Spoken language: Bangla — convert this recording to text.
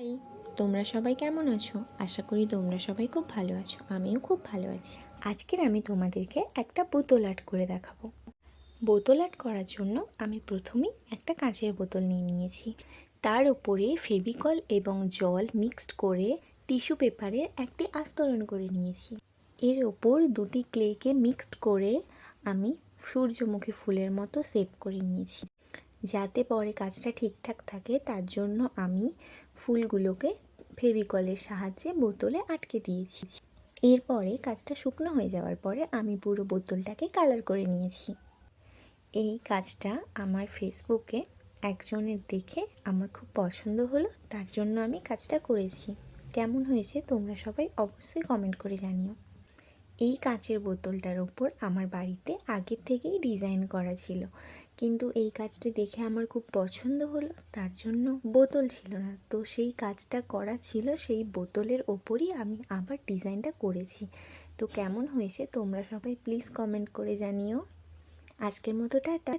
হাই, তোমরা সবাই কেমন আছো? আশা করি তোমরা সবাই খুব ভালো আছো। আমিও খুব ভালো আছি। আজকের আমি তোমাদেরকে একটা বোতল আর্ট করে দেখাবো। বোতল আর্ট করার জন্য আমি প্রথমেই একটা কাঁচের বোতল নিয়ে নিয়েছি। তার উপরে ফেভিকল এবং জল মিক্সড করে টিস্যু পেপারের একটি আস্তরণ করে নিয়েছি। এর ওপর দুটি ক্লেকে মিক্সড করে আমি সূর্যমুখী ফুলের মতো শেপ করে নিয়েছি। যাতে পরে কাজটা ঠিকঠাক থাকে তার জন্য আমি ফুলগুলোকে ফেভিকলের সাহায্যে বোতলে আটকে দিয়েছি। এরপরে কাজটা শুকনো হয়ে যাওয়ার পরে আমি পুরো বোতলটাকে কালার করে নিয়েছি। এই কাজটা আমার ফেসবুকে একজনের দেখে আমার খুব পছন্দ হলো, তার জন্য আমি কাজটা করেছি। কেমন হয়েছে তোমরা সবাই অবশ্যই কমেন্ট করে জানিও। এই কাঁচের বোতলটার ওপর আমার বাড়িতে আগের থেকেই ডিজাইন করা ছিল, কিন্তু এই কাজটা দেখে আমার খুব পছন্দ হলো, তার জন্য বোতল ছিল না, তো সেই কাজটা করা ছিল সেই বোতলের ওপরই আমি আবার ডিজাইনটা করেছি। তো কেমন হয়েছে তোমরা সবাই প্লিজ কমেন্ট করে জানিও। আজকের মতো টাটা।